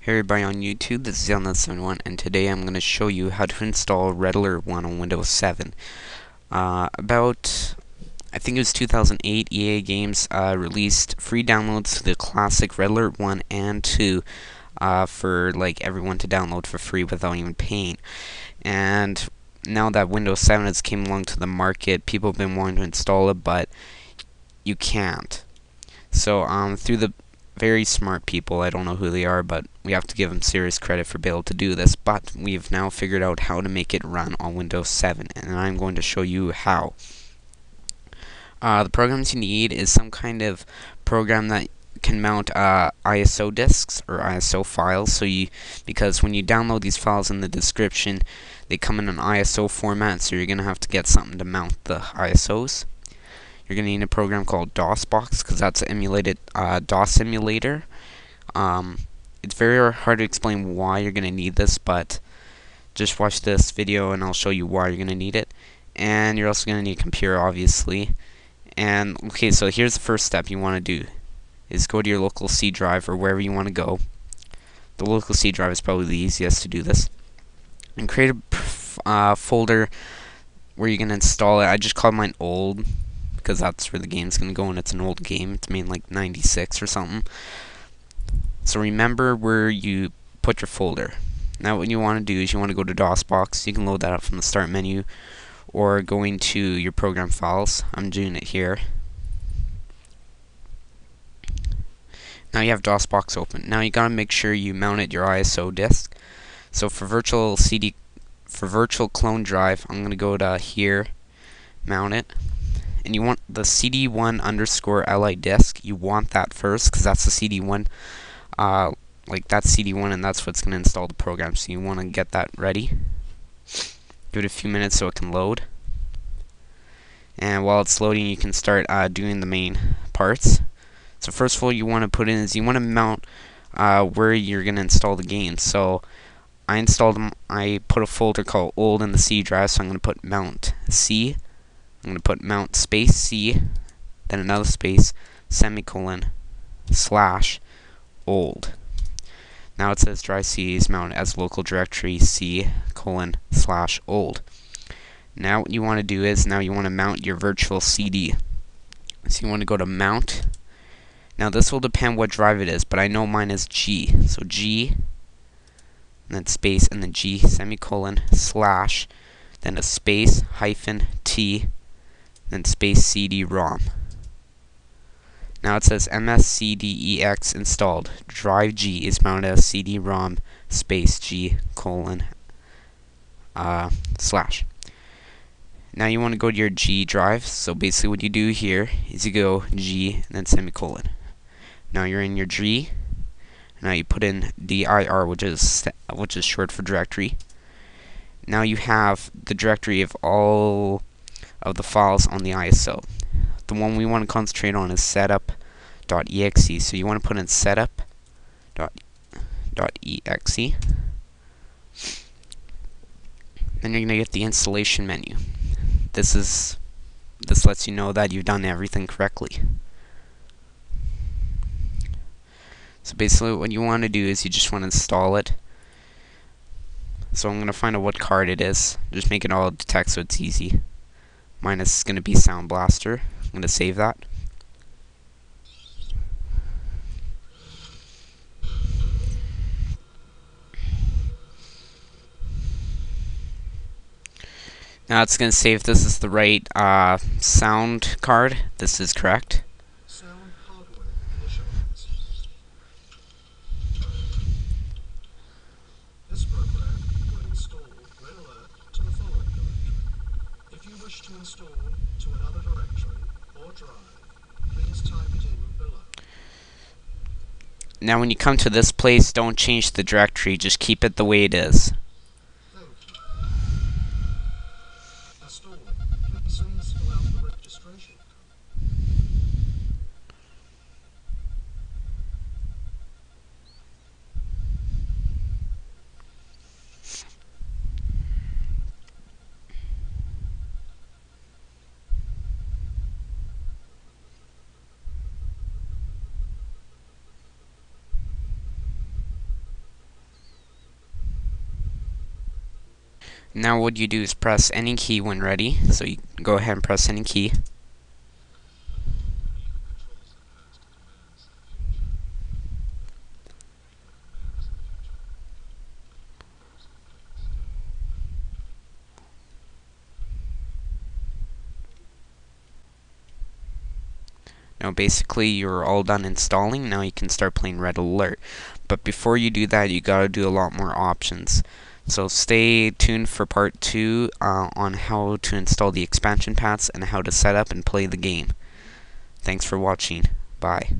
Hey everybody on YouTube, this is Untitled and today I'm going to show you how to install Red Alert 1 on Windows 7. I think it was 2008, EA Games released free downloads to the classic Red Alert 1 and 2 for like everyone to download for free without even paying. And now that Windows 7 has came along to the market, people have been wanting to install it, but you can't. So through the very smart people, I don't know who they are, but we have to give them serious credit for being able to do this, but we've now figured out how to make it run on Windows 7, and I'm going to show you how. The programs you need is some kind of program that can mount ISO disks or ISO files, because when you download these files in the description, they come in an ISO format, so you're going to have to get something to mount the ISOs. You're going to need a program called DOSBox, because that's an emulated DOS emulator. It's very hard to explain why you're going to need this, but just watch this video and I'll show you why you're going to need it. And you're also going to need a computer, obviously. And okay, so here's the first step you want to do, is go to your local C drive or wherever you want to go. The local C drive is probably the easiest to do this. And create a folder where you're going to install it. I just called mine old, because that's where the game's going to go, and it's an old game. It's made in like 96 or something. So remember where you put your folder. Now what you want to do is you want to go to DOSBox. You can load that up from the start menu, or going to your program files. I'm doing it here. Now you have DOSBox open. Now you gotta make sure you mounted your ISO disk. So for virtual Clonedrive, I'm gonna go to here, mount it. And you want the CD1 underscore Lite disk. You want that first, because that's the CD1. Like that's CD1, and that's what's going to install the program. So you want to get that ready. Give it a few minutes so it can load. And while it's loading, you can start doing the main parts. So first of all, you want to put in is you want to mount where you're going to install the game. So I put a folder called old in the C drive. So I'm going to put mount C. I'm going to put mount space C, then another space, semicolon, slash, old. Now it says drive C is mounted as local directory C, colon, slash, old. Now what you want to do is, now you want to mount your virtual CD. So you want to go to mount. Now this will depend what drive it is, but I know mine is G. So G, and then space, and then G, semicolon, slash, then a space, hyphen, T, then space CD-ROM. Now it says MSCDEX installed. Drive G is mounted as CD-ROM space G colon slash. Now you want to go to your G drive. So basically what you do here is you go G and then semicolon. Now you're in your G. Now you put in dir, which is short for directory. Now you have the directory of all of the files on the ISO. The one we want to concentrate on is setup.exe. So you want to put in setup.exe. Then you're going to get the installation menu. This lets you know that you've done everything correctly. So basically what you want to do is you just want to install it. So I'm going to find out what card it is. Just make it all text so it's easy. Mine is going to be Sound Blaster. I'm going to save that. Now it's going to save this is the right sound card. This is correct. Sound hardware initialized. This program will install Red Alert to the following directory. If you wish to install to another directory or drive, please type it in below. Now when you come to this place, don't change the directory, just keep it the way it is. Thank you. Installing. Please fill out the registration code. Now what you do is press any key when ready. So you go ahead and press any key. Now basically you're all done installing. Now you can start playing Red Alert. But before you do that, you gotta do a lot more options. So stay tuned for part 2 on how to install the expansion packs and how to set up and play the game. Thanks for watching. Bye.